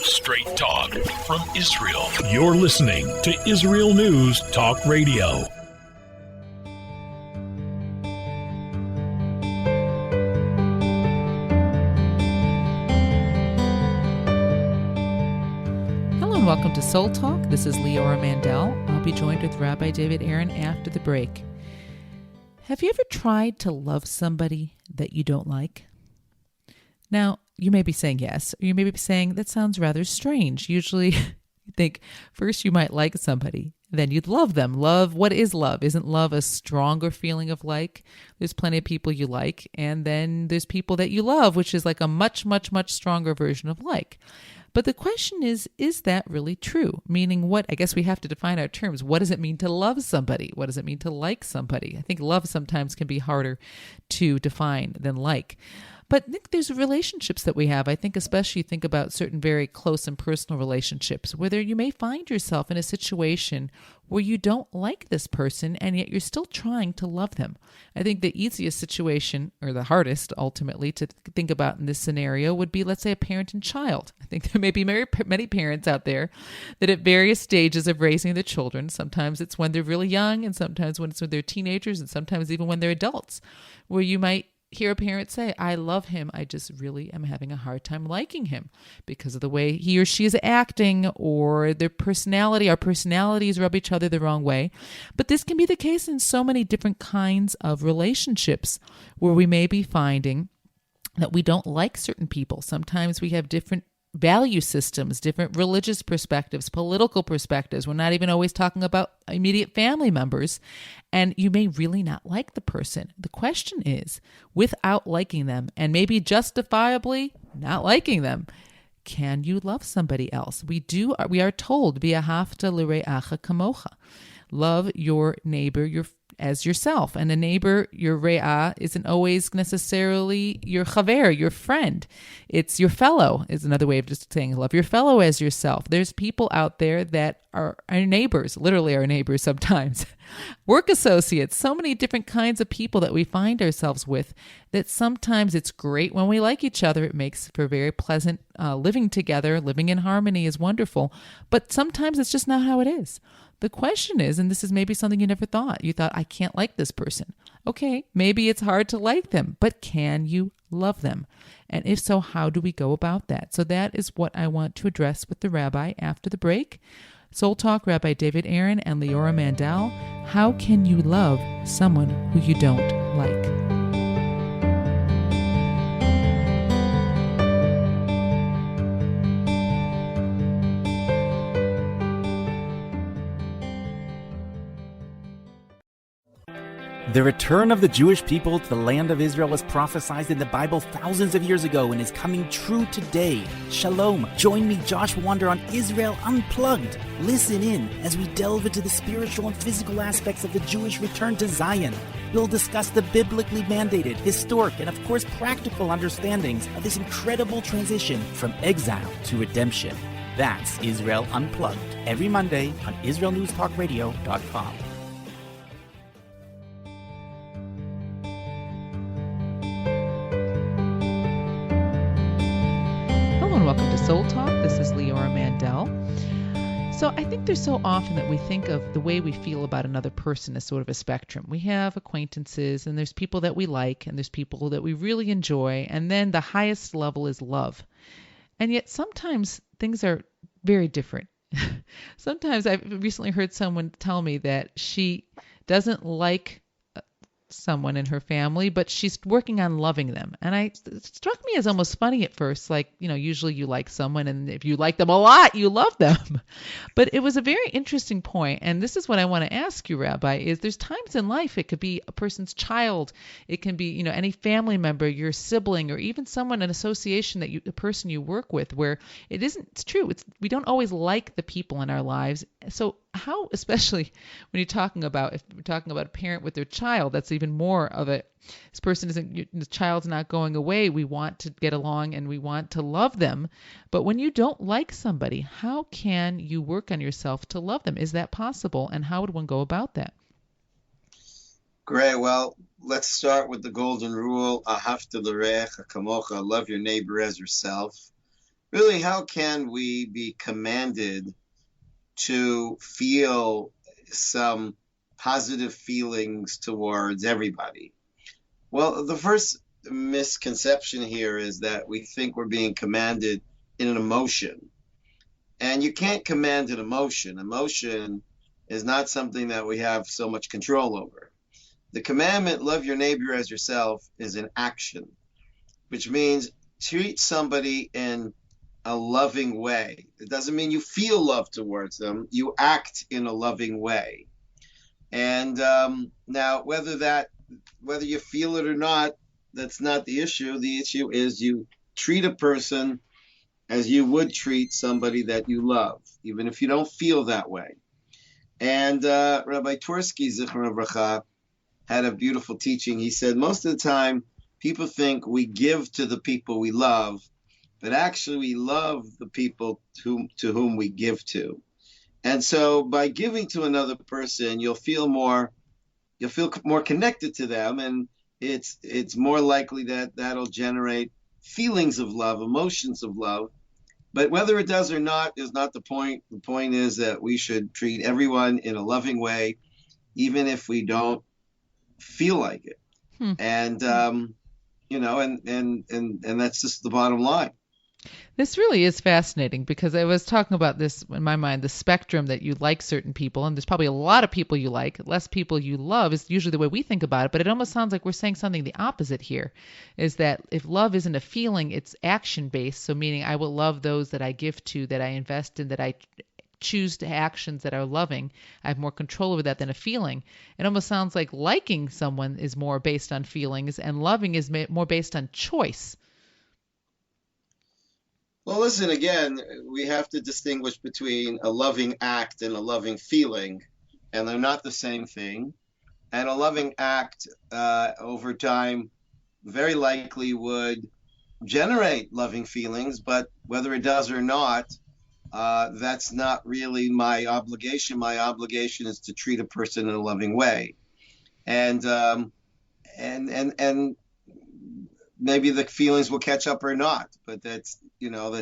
Straight talk from Israel. You're listening to Israel News Talk Radio. Hello and welcome to Soul Talk. This is Leora Mandel. I'll be joined with Rabbi David Aaron after the break. Have you ever tried to love somebody that you don't like? Now, you may be saying yes, or you may be saying that sounds rather strange. Usually you think first you might like somebody, then you'd love them. Love, what is love? Isn't love a stronger feeling of like? There's plenty of people you like, and then there's people that you love, which is like a much, much, much stronger version of like. But the question is that really true? Meaning what? I guess we have to define our terms. What does it mean to love somebody? What does it mean to like somebody? I think love sometimes can be harder to define than like. But I think there's relationships that we have. I think especially think about certain very close and personal relationships, whether you may find yourself in a situation where you don't like this person and yet you're still trying to love them. I think the easiest situation, or the hardest ultimately, to think about in this scenario would be, let's say, a parent and child. I think there may be many parents out there that at various stages of raising their children, sometimes it's when they're really young and sometimes when they're teenagers and sometimes even when they're adults, where you might hear a parent say, I love him, I just really am having a hard time liking him because of the way he or she is acting or their personality. Our personalities rub each other the wrong way. But this can be the case in so many different kinds of relationships where we may be finding that we don't like certain people. Sometimes we have different value systems, different religious perspectives, political perspectives. We're not even always talking about immediate family members, and you may really not like the person. The question is, without liking them, and maybe justifiably not liking them, can you love somebody else? We are told, v'ahavta l're'acha kamocha. Love your neighbor as yourself. And a neighbor, your re'ah, isn't always necessarily your chaver, your friend. It's your fellow, is another way of just saying love your fellow as yourself. There's people out there that are our neighbors, literally our neighbors sometimes. Work associates, so many different kinds of people that we find ourselves with that sometimes it's great when we like each other. It makes for very pleasant living together. Living in harmony is wonderful. But sometimes it's just not how it is. The question is, and this is maybe something you never thought, you thought, I can't like this person. Okay, maybe it's hard to like them, but can you love them? And if so, how do we go about that? So that is what I want to address with the Rabbi after the break. Soul Talk, Rabbi David Aaron and Leora Mandel. How can you love someone who you don't like? The return of the Jewish people to the land of Israel was prophesied in the Bible thousands of years ago and is coming true today. Shalom. Join me, Josh Wander, on Israel Unplugged. Listen in as we delve into the spiritual and physical aspects of the Jewish return to Zion. We'll discuss the biblically mandated, historic, and of course practical understandings of this incredible transition from exile to redemption. That's Israel Unplugged, every Monday on IsraelNewsTalkRadio.com. Welcome to Soul Talk. This is Leora Mandel. So I think there's so often that we think of the way we feel about another person as sort of a spectrum. We have acquaintances, and there's people that we like, and there's people that we really enjoy, and then the highest level is love. And yet sometimes things are very different. Sometimes I've recently heard someone tell me that she doesn't like someone in her family, but she's working on loving them. And it struck me as almost funny at first, like, usually you like someone and if you like them a lot, you love them. But it was a very interesting point. And this is what I want to ask you, Rabbi, is there's times in life, it could be a person's child, it can be, any family member, your sibling, or even someone, an association that the person you work with, where it's true. We don't always like the people in our lives. So how, especially when if we're talking about a parent with their child, that's even more of it. This person the child's not going away. We want to get along and we want to love them. But when you don't like somebody, how can you work on yourself to love them? Is that possible? And how would one go about that? Great. Well, let's start with the golden rule. Ahavta l're'acha kamocha. Love your neighbor as yourself. really, how can we be commanded to feel some positive feelings towards everybody? Well, the first misconception here is that we think we're being commanded in an emotion. And you can't command an emotion. Emotion is not something that we have so much control over. The commandment, love your neighbor as yourself, is an action, which means treat somebody in a loving way. It doesn't mean you feel love towards them. You act in a loving way. And now, whether you feel it or not, that's not the issue. The issue is you treat a person as you would treat somebody that you love, even if you don't feel that way. And Rabbi Twersky, Zichron Bracha, had a beautiful teaching. He said, most of the time, people think we give to the people we love, but actually we love the people to whom we give to. And so by giving to another person, you'll feel more connected to them, and it's more likely that that'll generate feelings of love, emotions of love. But whether it does or not is not the point. The point is that we should treat everyone in a loving way, even if we don't feel like it. And and that's just the bottom line. This really is fascinating, because I was talking about this in my mind, the spectrum that you like certain people, and there's probably a lot of people you like, less people you love is usually the way we think about it, but it almost sounds like we're saying something the opposite here, is that if love isn't a feeling, it's action-based, so meaning I will love those that I give to, that I invest in, that I choose to actions that are loving. I have more control over that than a feeling. It almost sounds like liking someone is more based on feelings, and loving is more based on choice. Well, listen, again, we have to distinguish between a loving act and a loving feeling, and they're not the same thing. And a loving act over time very likely would generate loving feelings, but whether it does or not, that's not really my obligation. My obligation is to treat a person in a loving way. And maybe the feelings will catch up or not, but that's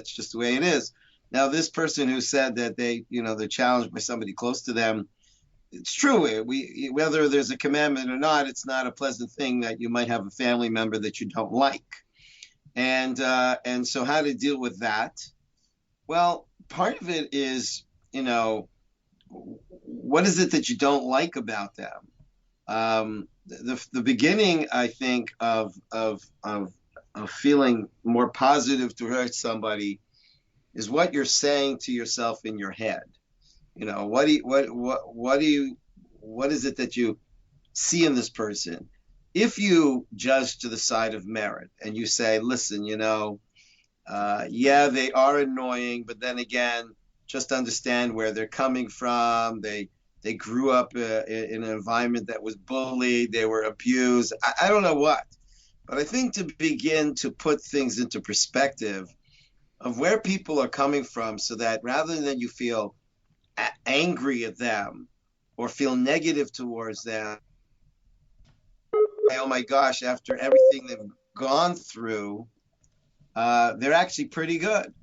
just the way it is. Now, this person who said that they're challenged by somebody close to them, it's true. Whether there's a commandment or not, it's not a pleasant thing that you might have a family member that you don't like. And so how to deal with that? Well, part of it is, what is it that you don't like about them? The beginning, I think, of feeling more positive towards somebody is what you're saying to yourself in your head. What is it that you see in this person? If you judge to the side of merit and you say, listen, yeah, they are annoying, but then again, just understand where they're coming from. They grew up in an environment that was bullied. They were abused. I don't know what. But I think to begin to put things into perspective of where people are coming from, so that rather than you feel angry at them or feel negative towards them, oh my gosh, after everything they've gone through, they're actually pretty good.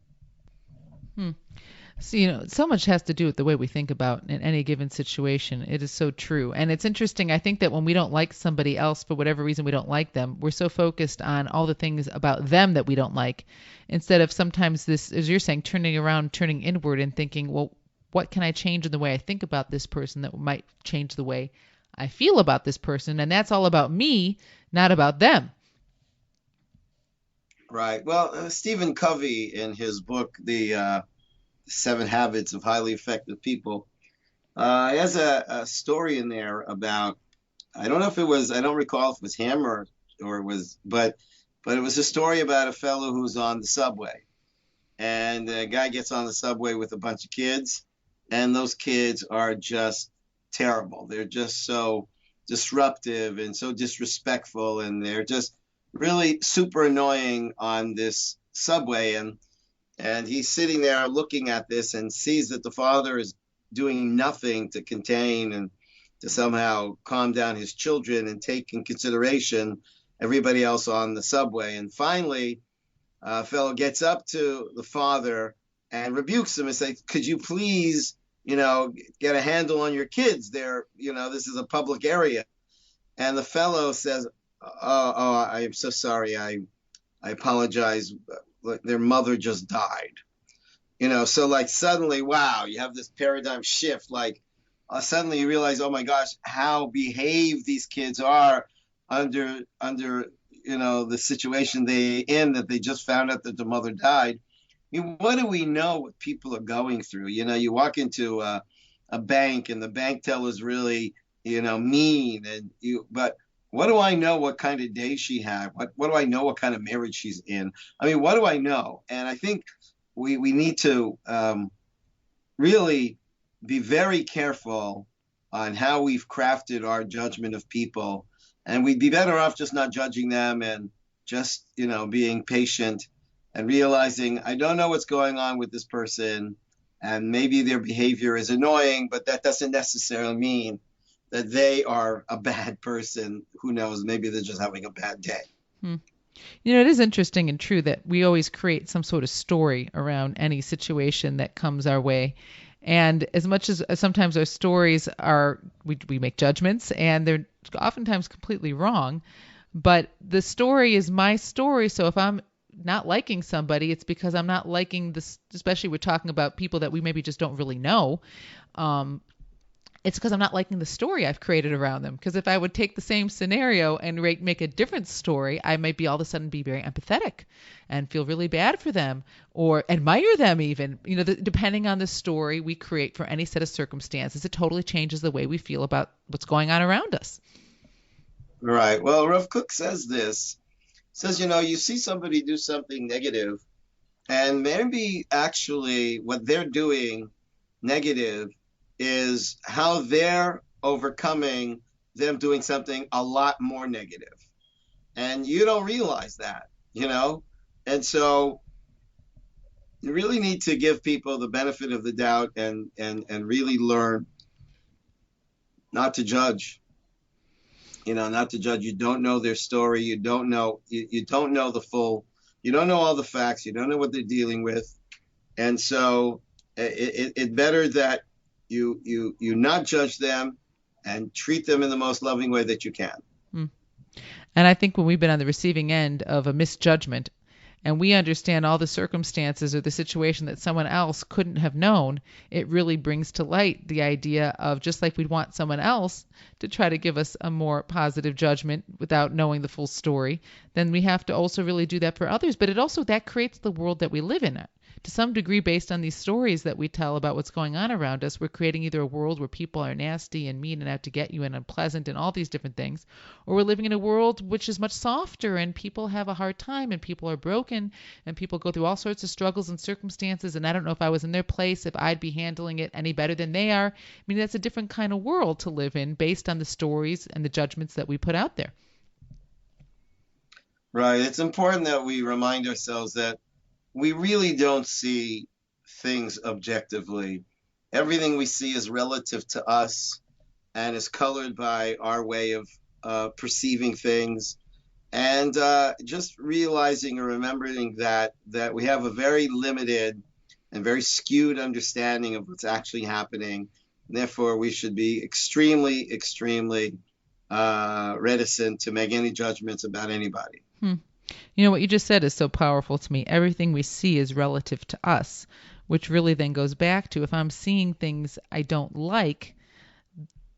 So, so much has to do with the way we think about in any given situation. It is so true. And it's interesting. I think that when we don't like somebody else, for whatever reason we don't like them, we're so focused on all the things about them that we don't like, instead of sometimes this, as you're saying, turning around, turning inward and thinking, well, what can I change in the way I think about this person that might change the way I feel about this person? And that's all about me, not about them. Right. Well, Stephen Covey, in his book, The 7 Habits of Highly Effective People, has a story in there about, I don't recall if it was him or it was, but it was a story about a fellow who's on the subway, and the guy gets on the subway with a bunch of kids, and those kids are just terrible. They're just so disruptive and so disrespectful, and they're just really super annoying on this subway. And he's sitting there looking at this and sees that the father is doing nothing to contain and to somehow calm down his children and take in consideration everybody else on the subway. And finally, fellow gets up to the father and rebukes him and says, "Could you please, get a handle on your kids? This is a public area." And the fellow says, "Oh, I am so sorry. I apologize. Their mother just died." So like suddenly, wow, you have this paradigm shift. Like suddenly you realize, oh my gosh, how behaved these kids are under the situation they in, that they just found out that the mother died. I mean, what do we know what people are going through? You walk into a bank and the bank teller is really mean, but what do I know what kind of day she had? What do I know what kind of marriage she's in? I mean, what do I know? And I think we need to really be very careful on how we've crafted our judgment of people. And we'd be better off just not judging them and just, being patient and realizing I don't know what's going on with this person, and maybe their behavior is annoying, but that doesn't necessarily mean that they are a bad person. Who knows? Maybe they're just having a bad day. It is interesting and true that we always create some sort of story around any situation that comes our way. And as much as sometimes our stories are, we make judgments and they're oftentimes completely wrong, but the story is my story. So if I'm not liking somebody, it's because I'm not liking this, especially we're talking about people that we maybe just don't really know. It's because I'm not liking the story I've created around them. Because if I would take the same scenario and make a different story, I might be all of a sudden be very empathetic and feel really bad for them or admire them even. Depending on the story we create for any set of circumstances, it totally changes the way we feel about what's going on around us. Right. Well, Rav Kook says this. Says, you see somebody do something negative, and maybe actually what they're doing negative is how they're overcoming them doing something a lot more negative. And you don't realize that, And so you really need to give people the benefit of the doubt and really learn not to judge. Not to judge. You don't know their story. You don't know the full, you don't know all the facts. You don't know what they're dealing with. And so it's better that you not judge them and treat them in the most loving way that you can. And I think when we've been on the receiving end of a misjudgment and we understand all the circumstances or the situation that someone else couldn't have known, it really brings to light the idea of, just like we'd want someone else to try to give us a more positive judgment without knowing the full story, then we have to also really do that for others. But that creates the world that we live in. To some degree, based on these stories that we tell about what's going on around us, we're creating either a world where people are nasty and mean and out to get you and unpleasant and all these different things, or we're living in a world which is much softer and people have a hard time and people are broken and people go through all sorts of struggles and circumstances, and I don't know if I was in their place, if I'd be handling it any better than they are. I mean, that's a different kind of world to live in based on the stories and the judgments that we put out there. Right. It's important that we remind ourselves that we really don't see things objectively. Everything we see is relative to us and is colored by our way of perceiving things. And just realizing or remembering that we have a very limited and very skewed understanding of what's actually happening. And therefore, we should be extremely, extremely reticent to make any judgments about anybody. What you just said is so powerful to me. Everything we see is relative to us, which really then goes back to, if I'm seeing things I don't like,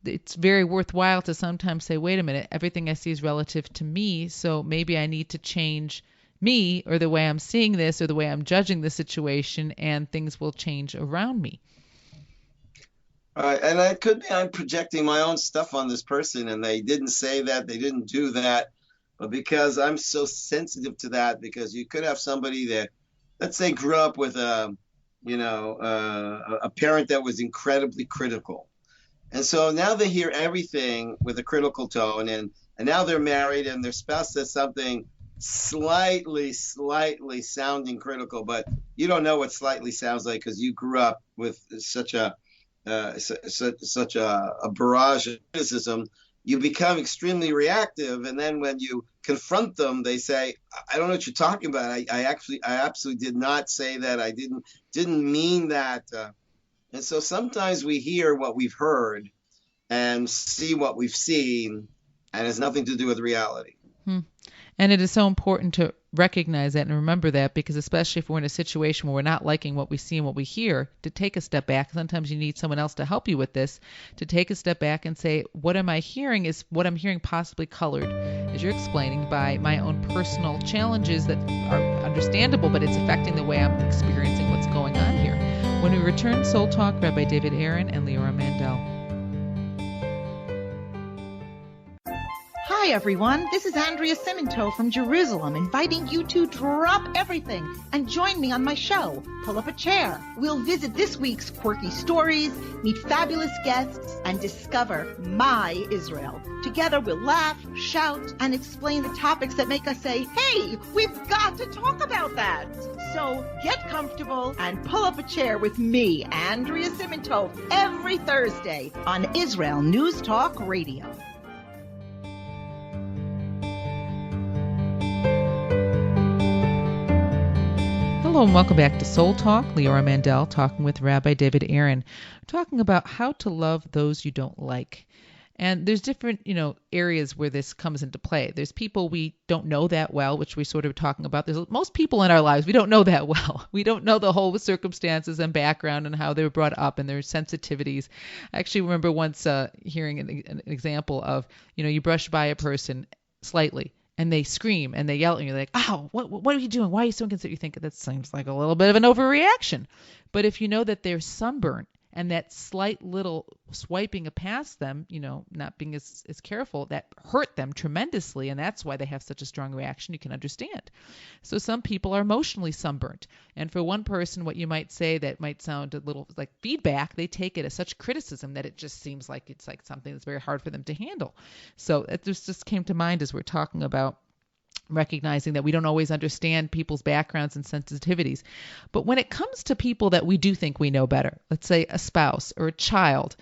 it's very worthwhile to sometimes say, wait a minute, everything I see is relative to me, so maybe I need to change me or the way I'm seeing this or the way I'm judging the situation, and things will change around me. All right, and it could be I'm projecting my own stuff on this person, and they didn't say that, they didn't do that. But because I'm so sensitive to that, because you could have somebody that, let's say, grew up with a parent that was incredibly critical. And so now they hear everything with a critical tone, and now they're married and their spouse says something slightly sounding critical, but you don't know what slightly sounds like because you grew up with such a barrage of criticism you become extremely reactive. And then when you confront them, they say, I don't know what you're talking about. I absolutely did not say that. I didn't mean that. And so sometimes we hear what we've heard and see what we've seen, and it has nothing to do with reality. And it is so important to recognize that and remember that, because especially if we're in a situation where we're not liking what we see and what we hear, to take a step back. Sometimes you need someone else to help you with this, to take a step back and say, what am I hearing? Is what I'm hearing possibly colored, as you're explaining, by my own personal challenges that are understandable, but it's affecting the way I'm experiencing what's going on here. When we return, Soul Talk, Rabbi David Aaron and Leora Mandel. Hi, everyone. This is Andrea Simento from Jerusalem, inviting you to drop everything and join me on my show, Pull Up a Chair. We'll visit this week's quirky stories, meet fabulous guests, and discover my Israel. Together, we'll laugh, shout, and explain the topics that make us say, hey, we've got to talk about that. So get comfortable and pull up a chair with me, Andrea Simento, every Thursday on Israel News Talk Radio. Hello and welcome back to Soul Talk. Leora Mandel talking with Rabbi David Aaron, talking about how to love those you don't like. And there's different, areas where this comes into play. There's people we don't know that well, which we sort of talking about. There's most people in our lives we don't know that well. We don't know the whole circumstances and background and how they were brought up and their sensitivities. I actually remember once hearing an example of, you brush by a person slightly, and they scream and they yell and you're like, ow, what are you doing? Why are you so inconsiderate? You think that seems like a little bit of an overreaction. But if you know that they're sunburnt and that slight little swiping past them, not being as careful, that hurt them tremendously. And that's why they have such a strong reaction. You can understand. So some people are emotionally sunburnt. And for one person, what you might say that might sound a little like feedback, they take it as such criticism that it just seems like it's like something that's very hard for them to handle. So it just came to mind as we're talking about recognizing that we don't always understand people's backgrounds and sensitivities. But when it comes to people that we do think we know better, let's say a spouse or a child,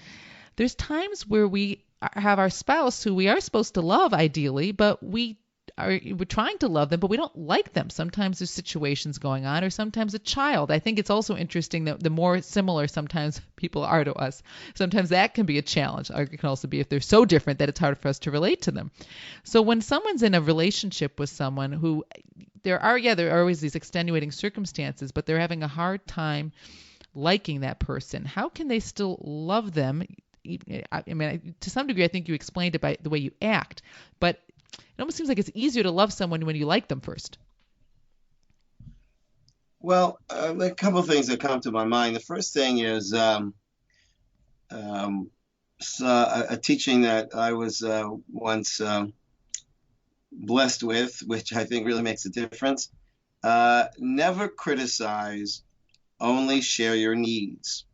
there's times where we have our spouse who we are supposed to love ideally, but we're trying to love them, but we don't like them. Sometimes there's situations going on, or sometimes a child. I think it's also interesting that the more similar sometimes people are to us, sometimes that can be a challenge. Or it can also be if they're so different that it's hard for us to relate to them. So when someone's in a relationship with someone who there are always these extenuating circumstances, but they're having a hard time liking that person, how can they still love them? I mean, to some degree, I think you explained it by the way you act, but it almost seems like it's easier to love someone when you like them first. Well, a couple of things that come to my mind. The first thing is a teaching that I was once blessed with, which I think really makes a difference. Never criticize, only share your needs.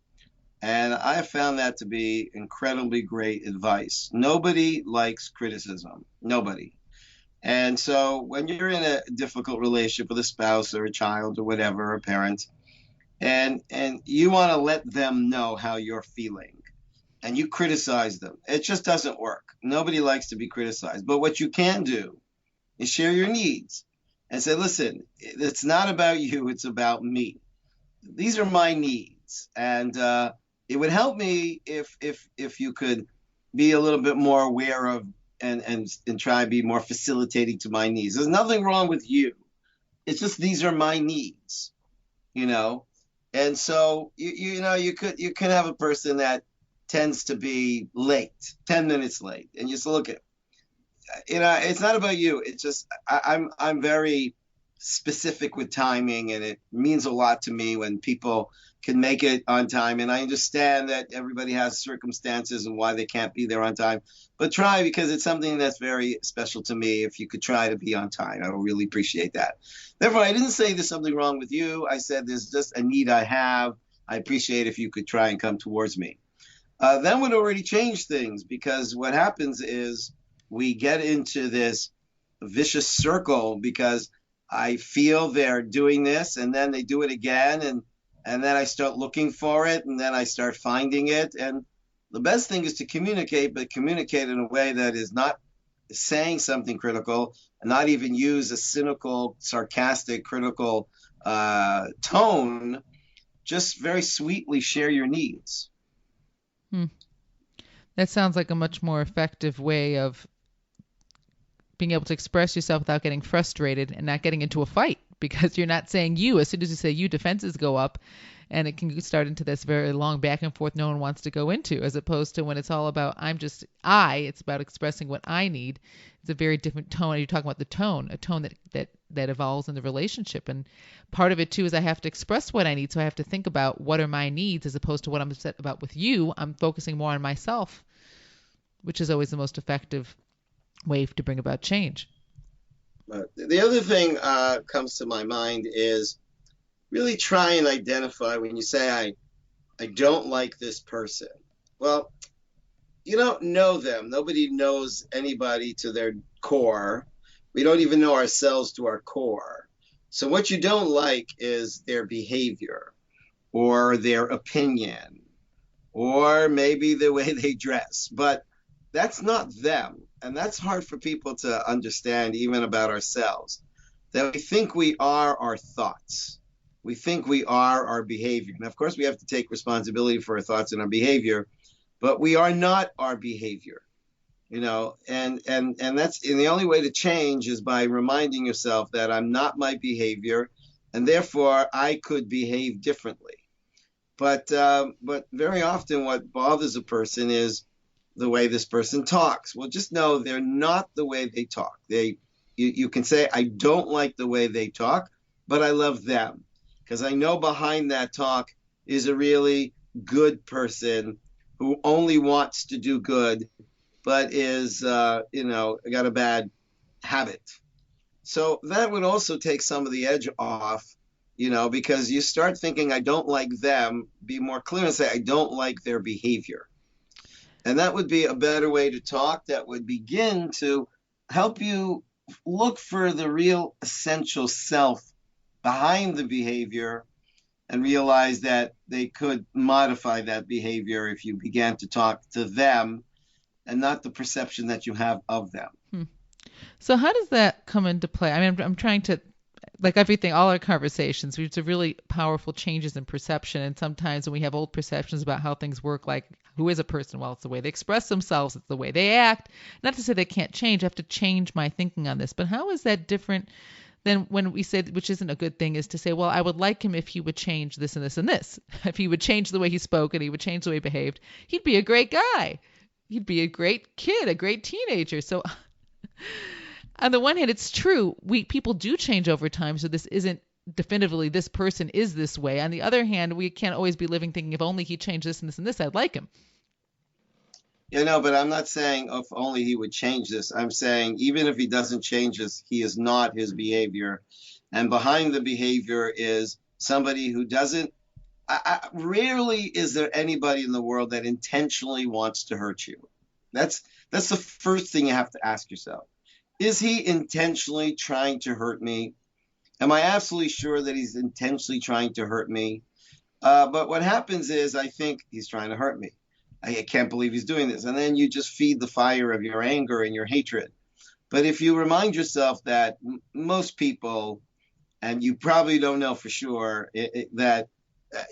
And I have found that to be incredibly great advice. Nobody likes criticism. Nobody. And so when you're in a difficult relationship with a spouse or a child or whatever, a parent, and you want to let them know how you're feeling, and you criticize them, it just doesn't work. Nobody likes to be criticized. But what you can do is share your needs and say, listen, it's not about you, it's about me. These are my needs. And it would help me if you could be a little bit more aware of and try to be more facilitating to my needs. There's nothing wrong with you. It's just these are my needs, And so you can have a person that tends to be late, 10 minutes late, and you just look at, it's not about you. It's just I'm very specific with timing, and it means a lot to me when people can make it on time. And I understand that everybody has circumstances and why they can't be there on time, but try, because it's something that's very special to me. If you could try to be on time, I would really appreciate that. Therefore, I didn't say there's something wrong with you. I said there's just a need I have. I appreciate if you could try and come towards me. Then would already change things, because what happens is we get into this vicious circle, because I feel they're doing this, and then they do it again, and then I start looking for it, and then I start finding it, and the best thing is to communicate, but communicate in a way that is not saying something critical, and not even use a cynical, sarcastic, critical tone. Just very sweetly share your needs. That sounds like a much more effective way of being able to express yourself without getting frustrated and not getting into a fight, because you're not saying you. As soon as you say you, defenses go up, and it can start into this very long back and forth no one wants to go into, as opposed to when it's all about it's about expressing what I need. It's a very different tone. You're talking about the tone, a tone that evolves in the relationship. And part of it too is I have to express what I need, so I have to think about what are my needs as opposed to what I'm upset about with you. I'm focusing more on myself, which is always the most effective way to bring about change. The other thing comes to my mind is really try and identify when you say, I don't like this person. Well, you don't know them. Nobody knows anybody to their core. We don't even know ourselves to our core. So what you don't like is their behavior or their opinion or maybe the way they dress. But that's not them. And that's hard for people to understand, even about ourselves, that we think we are our thoughts. We think we are our behavior. And of course, we have to take responsibility for our thoughts and our behavior, but we are not our behavior, and the only way to change is by reminding yourself that I'm not my behavior, and therefore I could behave differently. But very often what bothers a person is the way this person talks. Well, just know they're not the way they talk. You can say, I don't like the way they talk, but I love them, because I know behind that talk is a really good person who only wants to do good, but is, got a bad habit. So that would also take some of the edge off, because you start thinking, I don't like them, be more clear and say, I don't like their behavior. And that would be a better way to talk. That would begin to help you look for the real essential self behind the behavior and realize that they could modify that behavior if you began to talk to them and not the perception that you have of them. So how does that come into play? I mean, I'm trying to, like everything, all our conversations, we have really powerful changes in perception. And sometimes when we have old perceptions about how things work, like who is a person? Well, it's the way they express themselves. It's the way they act. Not to say they can't change. I have to change my thinking on this. But how is that different than when we said, which isn't a good thing, is to say, well, I would like him if he would change this and this and this. If he would change the way he spoke and he would change the way he behaved, he'd be a great guy. He'd be a great kid, a great teenager. So on the one hand, it's true. People do change over time. So this isn't definitively this person is this way. On the other hand, we can't always be living thinking if only he changed this and this and this, I'd like him. But I'm not saying if only he would change this. I'm saying even if he doesn't change this, he is not his behavior. And behind the behavior is somebody who doesn't, rarely is there anybody in the world that intentionally wants to hurt you. That's the first thing you have to ask yourself. Is he intentionally trying to hurt me? Am I absolutely sure that he's intentionally trying to hurt me? But what happens is I think he's trying to hurt me. I can't believe he's doing this. And then you just feed the fire of your anger and your hatred. But if you remind yourself that most people, and you probably don't know for sure, that,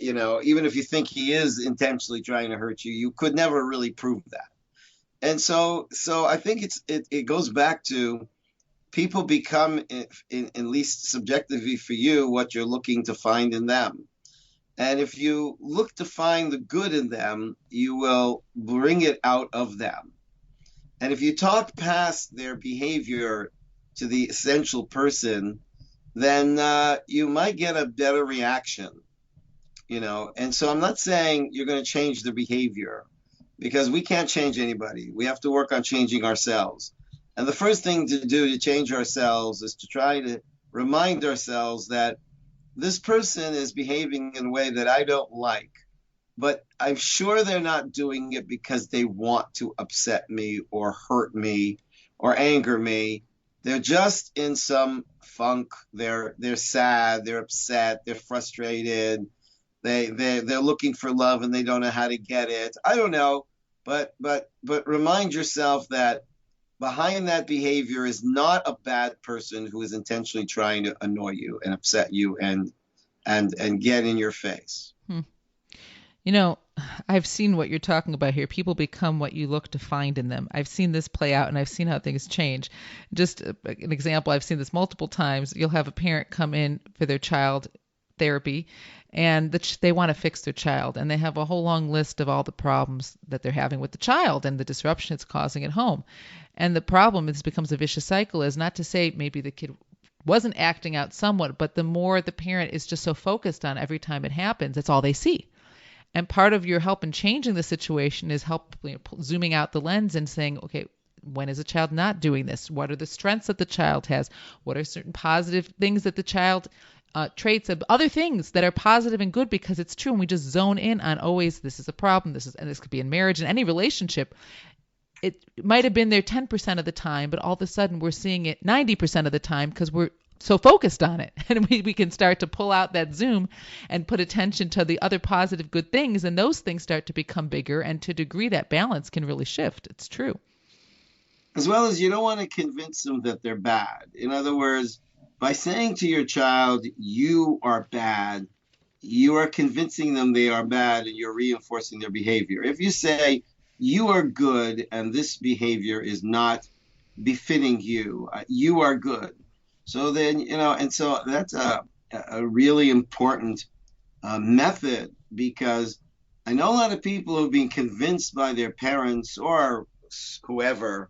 even if you think he is intentionally trying to hurt you, you could never really prove that. And so I think it goes back to people become, at least subjectively for you, what you're looking to find in them. And if you look to find the good in them, you will bring it out of them. And if you talk past their behavior to the essential person, then you might get a better reaction, And so I'm not saying you're going to change their behavior, because we can't change anybody. We have to work on changing ourselves. And the first thing to do to change ourselves is to try to remind ourselves that this person is behaving in a way that I don't like, but I'm sure they're not doing it because they want to upset me or hurt me or anger me. They're just in some funk. They're sad. They're upset. They're frustrated. They're looking for love and they don't know how to get it. I don't know. But remind yourself that behind that behavior is not a bad person who is intentionally trying to annoy you and upset you and get in your face. You know, I've seen what you're talking about here. People become what you look to find in them. I've seen this play out, and I've seen how things change. Just an example, I've seen this multiple times. You'll have a parent come in for their child therapy, and they want to fix their child, and they have a whole long list of all the problems that they're having with the child and the disruption it's causing at home. And the problem is becomes a vicious cycle, is not to say maybe the kid wasn't acting out somewhat, but the more the parent is just so focused on every time it happens, that's all they see. And part of your help in changing the situation is zooming out the lens and saying, okay, when is a child not doing this? What are the strengths that the child has? What are certain positive things that the child traits of other things that are positive and good, because it's true. And we just zone in on always this is a problem. And this could be in marriage and any relationship. It might have been there 10% of the time, but all of a sudden we're seeing it 90% of the time because we're so focused on it. And we can start to pull out that zoom and put attention to the other positive good things. And those things start to become bigger. And to a degree, that balance can really shift. It's true. As well as you don't want to convince them that they're bad. In other words, by saying to your child, you are bad, you are convincing them they are bad and you're reinforcing their behavior. If you say, you are good and this behavior is not befitting you, you are good. So then, and so that's a really important method, because I know a lot of people who've been convinced by their parents or whoever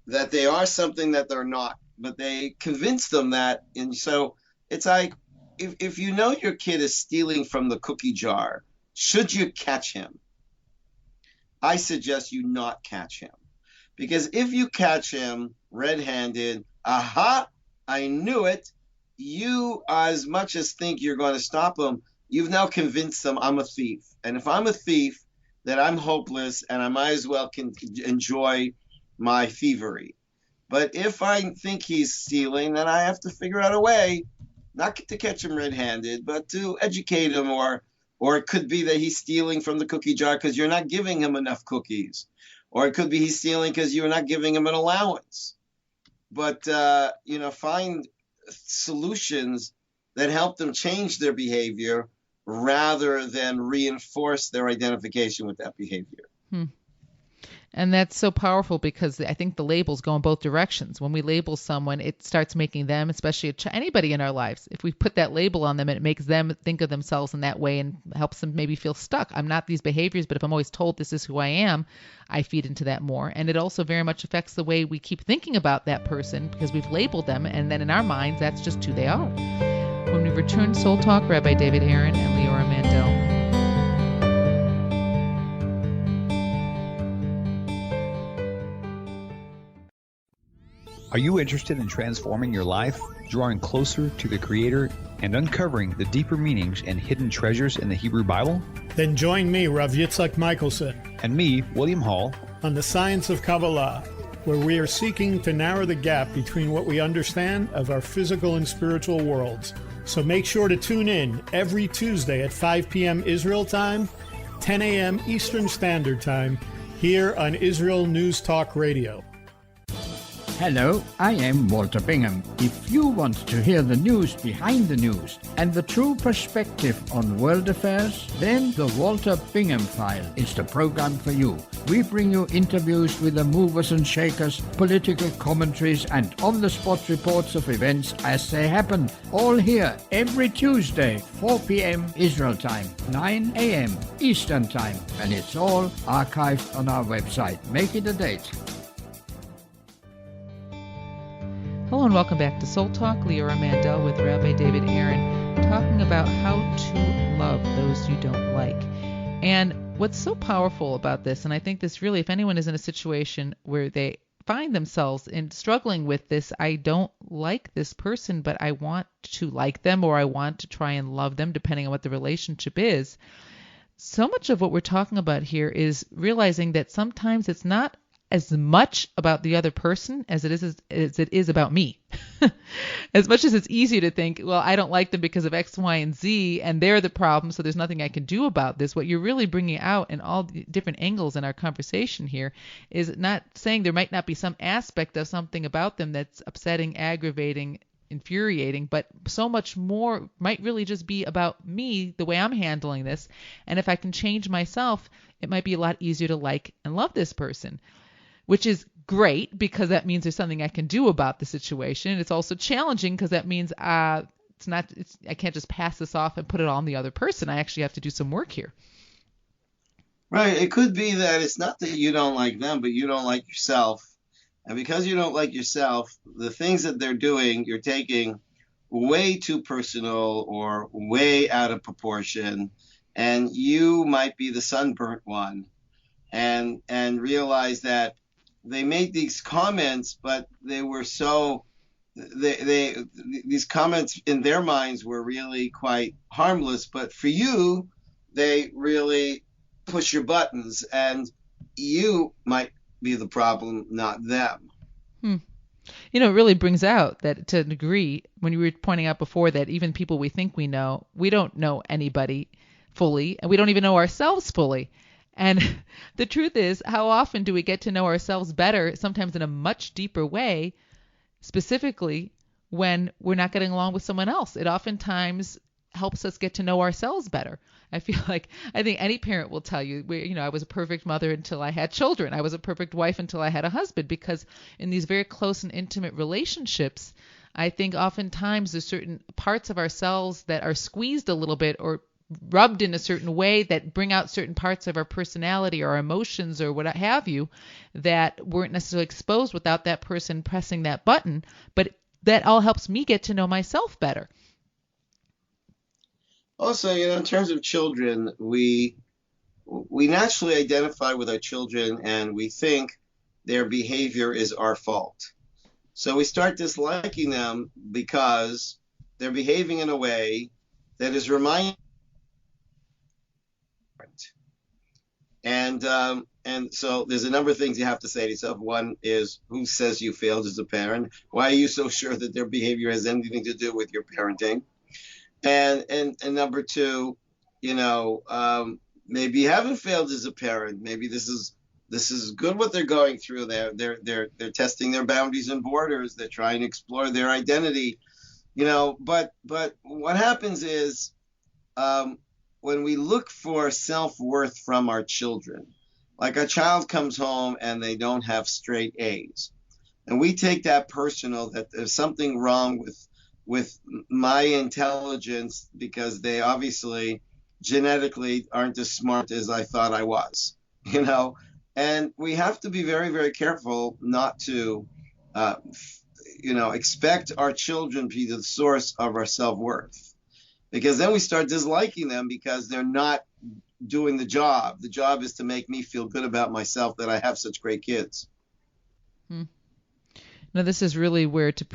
that they are something that they're not, but they convince them that. And so it's like, if you know your kid is stealing from the cookie jar, should you catch him? I suggest you not catch him. Because if you catch him red-handed, aha, I knew it, you as much as think you're going to stop him, you've now convinced them I'm a thief. And if I'm a thief, then I'm hopeless and I might as well enjoy my thievery. But if I think he's stealing, then I have to figure out a way, not to catch him red-handed, but to educate him, or it could be that he's stealing from the cookie jar because you're not giving him enough cookies. Or it could be he's stealing because you're not giving him an allowance. But, find solutions that help them change their behavior rather than reinforce their identification with that behavior. And that's so powerful, because I think the labels go in both directions. When we label someone, it starts making them, especially anybody in our lives, if we put that label on them, it makes them think of themselves in that way and helps them maybe feel stuck. I'm not these behaviors, but if I'm always told this is who I am, I feed into that more. And it also very much affects the way we keep thinking about that person, because we've labeled them, and then in our minds, that's just who they are. When we return, Soul Talk, Rabbi David Aaron and Leora Mandel. Are you interested in transforming your life, drawing closer to the Creator, and uncovering the deeper meanings and hidden treasures in the Hebrew Bible? Then join me, Rav Yitzhak Michelson, And me, William Hall, on the Science of Kabbalah, where we are seeking to narrow the gap between what we understand of our physical and spiritual worlds. So make sure to tune in every Tuesday at 5 p.m. Israel time, 10 a.m. Eastern Standard Time, here on Israel News Talk Radio. Hello, I am Walter Bingham. If you want to hear the news behind the news and the true perspective on world affairs, then the Walter Bingham File is the program for you. We bring you interviews with the movers and shakers, political commentaries, and on-the-spot reports of events as they happen. All here every Tuesday, 4 p.m. Israel time, 9 a.m. Eastern time. And it's all archived on our website. Make it a date. Hello and welcome back to Soul Talk. Leora Mandel with Rabbi David Aaron, talking about how to love those you don't like. And what's so powerful about this, and I think this really, if anyone is in a situation where they find themselves in struggling with this, I don't like this person, but I want to like them, or I want to try and love them, depending on what the relationship is. So much of what we're talking about here is realizing that sometimes it's not as much about the other person as it is about me. As much as it's easier to think, well, I don't like them because of X, Y, and Z, and they're the problem, so there's nothing I can do about this. What you're really bringing out in all the different angles in our conversation here is not saying there might not be some aspect of something about them that's upsetting, aggravating, infuriating, but so much more might really just be about me, the way I'm handling this. And if I can change myself, it might be a lot easier to like and love this person, which is great because that means there's something I can do about the situation. It's also challenging because that means I can't just pass this off and put it all on the other person. I actually have to do some work here. Right. It could be that it's not that you don't like them, but you don't like yourself. And because you don't like yourself, the things that they're doing, you're taking way too personal or way out of proportion. And you might be the sunburnt one and realize that they made these comments, but they were these comments in their minds were really quite harmless. But for you, they really push your buttons, and you might be the problem, not them. It really brings out that to a degree, when you were pointing out before that even people we think we know, we don't know anybody fully, and we don't even know ourselves fully. And the truth is, how often do we get to know ourselves better, sometimes in a much deeper way, specifically when we're not getting along with someone else? It oftentimes helps us get to know ourselves better. I think any parent will tell you, I was a perfect mother until I had children. I was a perfect wife until I had a husband, because in these very close and intimate relationships, I think oftentimes there's certain parts of ourselves that are squeezed a little bit or rubbed in a certain way that bring out certain parts of our personality or our emotions or what have you that weren't necessarily exposed without that person pressing that button. But that all helps me get to know myself better. Also, in terms of children, we naturally identify with our children and we think their behavior is our fault. So we start disliking them because they're behaving in a way that is reminding. And so there's a number of things you have to say to yourself. One is, who says you failed as a parent? Why are you so sure that their behavior has anything to do with your parenting? And number two, maybe you haven't failed as a parent. Maybe this is good what they're going through. They're testing their boundaries and borders. They're trying to explore their identity. But what happens is when we look for self-worth from our children, like a child comes home and they don't have straight A's, and we take that personal, that there's something wrong with my intelligence because they obviously genetically aren't as smart as I thought I was, and we have to be very, very careful not to, expect our children to be the source of our self-worth, because then we start disliking them because they're not doing the job. The job is to make me feel good about myself that I have such great kids. Now, this is really where to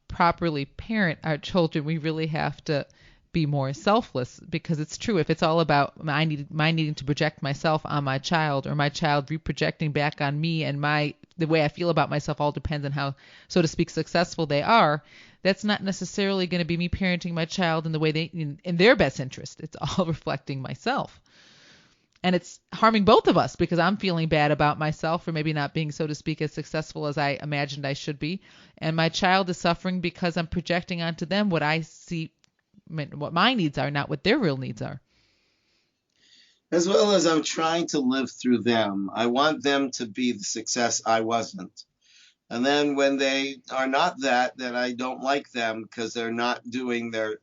properly parent our children, we really have to be more selfless, because it's true. If it's all about my needing to project myself on my child, or my child reprojecting back on me, and the way I feel about myself all depends on how, so to speak, successful they are, that's not necessarily going to be me parenting my child in the way in their best interest. It's all reflecting myself. And it's harming both of us, because I'm feeling bad about myself for maybe not being, so to speak, as successful as I imagined I should be. And my child is suffering because I'm projecting onto them what I see, what my needs are, not what their real needs are. As well as I'm trying to live through them. I want them to be the success I wasn't. And then when they are not that, then I don't like them because they're not doing their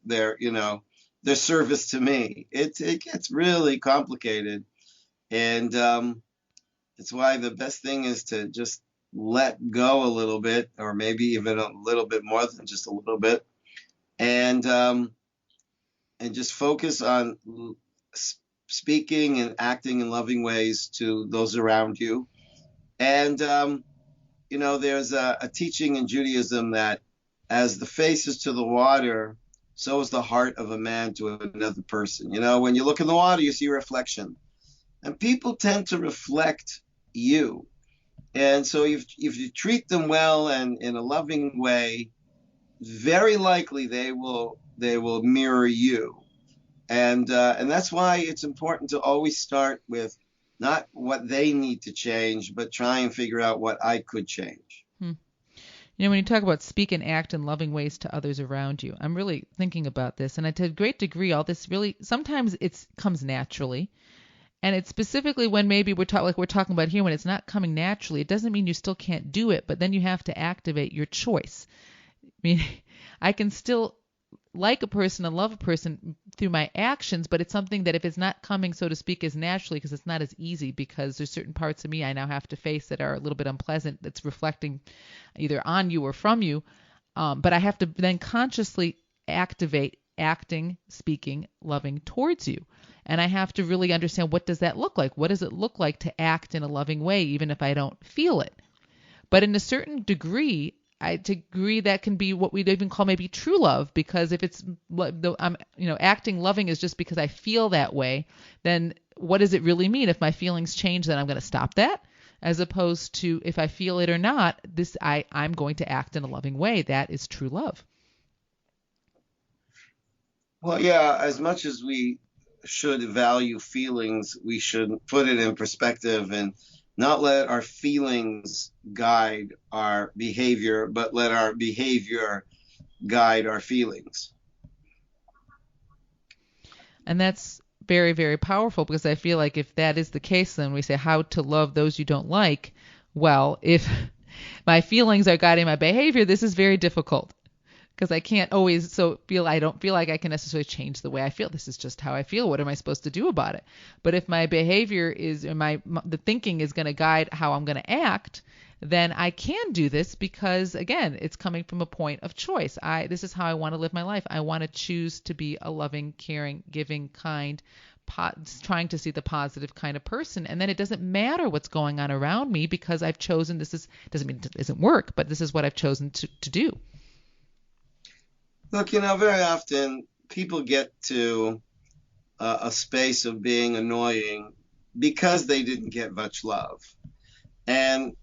service to me. It gets really complicated. And it's why the best thing is to just let go a little bit, or maybe even a little bit more than just a little bit, and just focus on speaking and acting in loving ways to those around you. And, there's a teaching in Judaism that as the face is to the water, so is the heart of a man to another person. When you look in the water, you see a reflection. And people tend to reflect you. And so if you treat them well and in a loving way, very likely they will mirror you. And that's why it's important to always start with not what they need to change, but try and figure out what I could change. You know, when you talk about speak and act in loving ways to others around you, I'm really thinking about this. And to a great degree, all this really, sometimes it comes naturally. And it's specifically when maybe we're talking about here, when it's not coming naturally, it doesn't mean you still can't do it, but then you have to activate your choice. I mean, I can still like a person and love a person through my actions, but it's something that if it's not coming, so to speak, as naturally, because it's not as easy, because there's certain parts of me I now have to face that are a little bit unpleasant, that's reflecting either on you or from you, but I have to then consciously activate acting, speaking, loving towards you. And I have to really understand, what does that look like? What does it look like to act in a loving way, even if I don't feel it? But in a certain degree, that can be what we'd even call maybe true love, because if it's acting loving is just because I feel that way, then what does it really mean? If my feelings change, then I'm going to stop that, as opposed to if I feel it or not, I'm going to act in a loving way. That is true love. Well, yeah, as much as we should value feelings, we should put it in perspective and not let our feelings guide our behavior, but let our behavior guide our feelings. And that's very, very powerful, because I feel like if that is the case, then we say how to love those you don't like. Well, if my feelings are guiding my behavior, this is very difficult, because I can't always I don't feel like I can necessarily change the way I feel. This is just how I feel. What am I supposed to do about it? But if my behavior the thinking is going to guide how I'm going to act, then I can do this, because again, it's coming from a point of choice. This is how I want to live my life. I want to choose to be a loving, caring, giving, kind, trying to see the positive kind of person. And then it doesn't matter what's going on around me, because I've chosen doesn't mean it doesn't work, but this is what I've chosen to do. Look, very often people get to a space of being annoying because they didn't get much love. And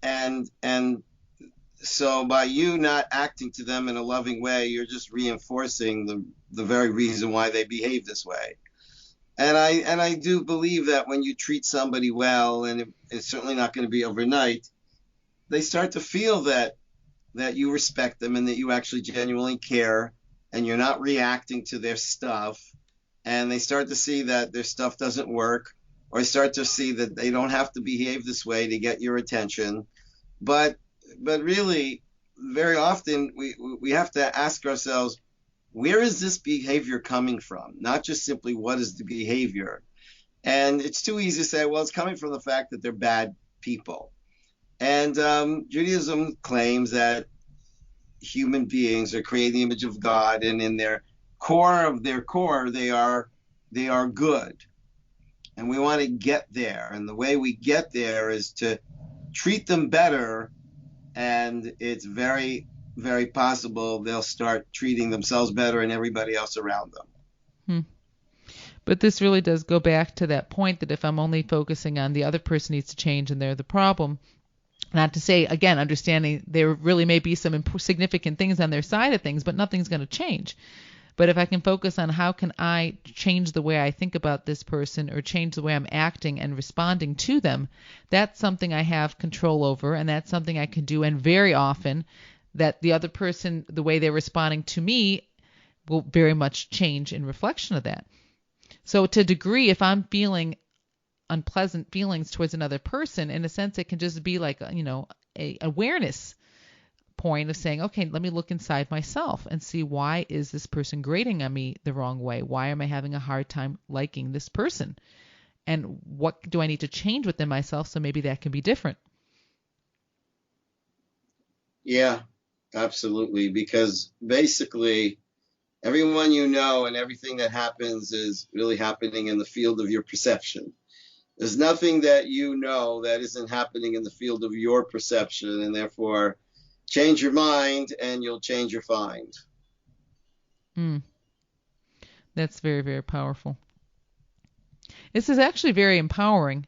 so by you not acting to them in a loving way, you're just reinforcing the very reason why they behave this way. And I do believe that when you treat somebody well, and it's certainly not going to be overnight, they start to feel that you respect them and that you actually genuinely care, and you're not reacting to their stuff, and they start to see that their stuff doesn't work, or they start to see that they don't have to behave this way to get your attention. But really, very often we have to ask ourselves, where is this behavior coming from? Not just simply what is the behavior. And it's too easy to say, well, it's coming from the fact that they're bad people. And Judaism claims that human beings are created in the image of God, and in their core, they are good. And we want to get there. And the way we get there is to treat them better, and it's very, very possible they'll start treating themselves better and everybody else around them. But this really does go back to that point that if I'm only focusing on the other person needs to change and they're the problem, not to say, again, understanding there really may be some significant things on their side of things, but nothing's going to change. But if I can focus on how can I change the way I think about this person, or change the way I'm acting and responding to them, that's something I have control over, and that's something I can do. And very often that the other person, the way they're responding to me, will very much change in reflection of that. So to a degree, if I'm feeling unpleasant feelings towards another person, in a sense, it can just be like, a awareness point of saying, okay, let me look inside myself and see, why is this person grating on me the wrong way? Why am I having a hard time liking this person? And what do I need to change within myself so maybe that can be different? Yeah, absolutely. Because basically, everyone you know and everything that happens is really happening in the field of your perception. There's nothing that you know that isn't happening in the field of your perception, and therefore change your mind and you'll change your find. That's very, very powerful. This is actually very empowering,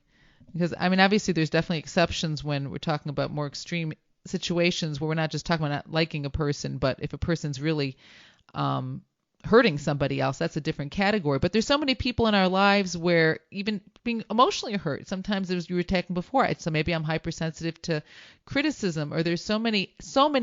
Because, I mean, obviously there's definitely exceptions when we're talking about more extreme situations where we're not just talking about not liking a person, but if a person's really hurting somebody else, that's a different category. But there's so many people in our lives where even being emotionally hurt, sometimes as you were talking before, so maybe I'm hypersensitive to criticism, or there's so many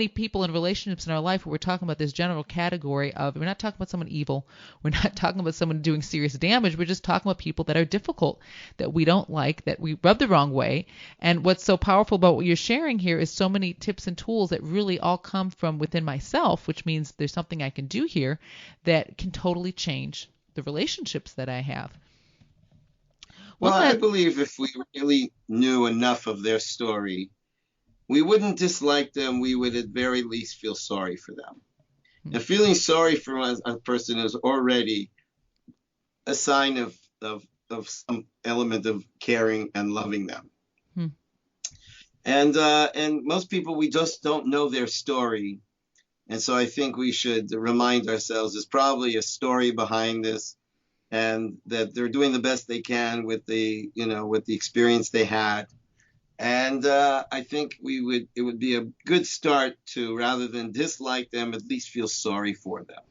people in relationships in our life where we're talking about this general category of, we're not talking about someone evil, we're not talking about someone doing serious damage, we're just talking about people that are difficult, that we don't like, that we rub the wrong way. And what's so powerful about what you're sharing here is so many tips and tools that really all come from within myself, which means there's something I can do here that can totally change the relationships that I have. Well, I believe if we really knew enough of their story, we wouldn't dislike them. We would at very least feel sorry for them. Mm-hmm. And feeling sorry for a person is already a sign of some element of caring and loving them. Mm-hmm. And most people, we just don't know their story. And so I think we should remind ourselves there's probably a story behind this, and that they're doing the best they can with the experience they had. And I think it would be a good start to, rather than dislike them, at least feel sorry for them.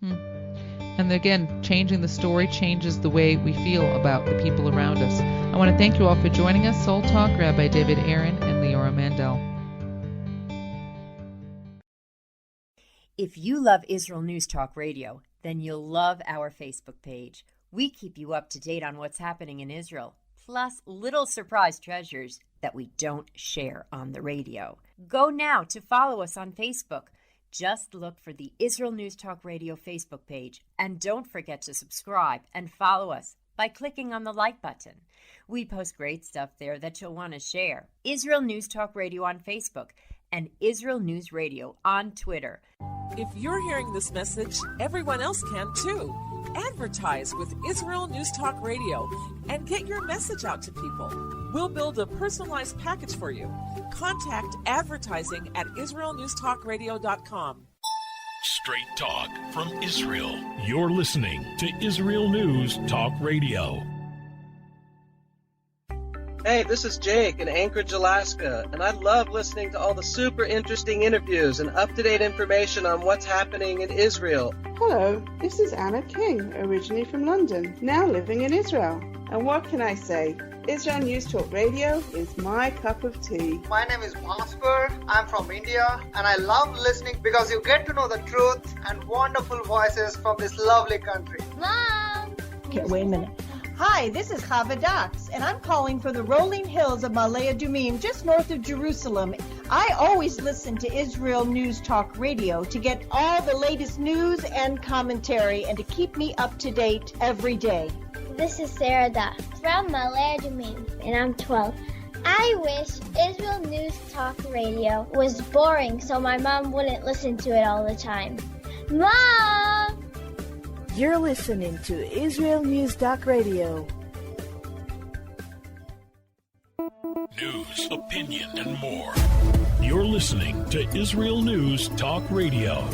And again, changing the story changes the way we feel about the people around us. I want to thank you all for joining us. Soul Talk, Rabbi David Aaron and Leora Mandel. If you love Israel News Talk Radio, then you'll love our Facebook page. We keep you up to date on what's happening in Israel, plus little surprise treasures that we don't share on the radio. Go now to follow us on Facebook. Just look for the Israel News Talk Radio Facebook page, and don't forget to subscribe and follow us by clicking on the like button. We post great stuff there that you'll want to share. Israel News Talk Radio on Facebook and Israel News Radio on Twitter. If you're hearing this message, everyone else can too. Advertise with Israel News Talk Radio and get your message out to people. We'll build a personalized package for you. Contact advertising at israelnewstalkradio.com. Straight talk from Israel. You're listening to Israel News Talk Radio. Hey, this is Jake in Anchorage, Alaska, and I love listening to all the super interesting interviews and up-to-date information on what's happening in Israel. Hello, this is Anna King, originally from London, now living in Israel. And what can I say? Israel News Talk Radio is my cup of tea. My name is Bhaskar. I'm from India, and I love listening because you get to know the truth and wonderful voices from this lovely country. Mom! Okay, wait a minute. Hi, this is Chava Dax, and I'm calling for the rolling hills of Ma'ale Adumim, just north of Jerusalem. I always listen to Israel News Talk Radio to get all the latest news and commentary and to keep me up to date every day. This is Sarah Dax from Ma'ale Adumim, and I'm 12. I wish Israel News Talk Radio was boring so my mom wouldn't listen to it all the time. Mom! You're listening to Israel News Talk Radio. News, opinion, and more. You're listening to Israel News Talk Radio.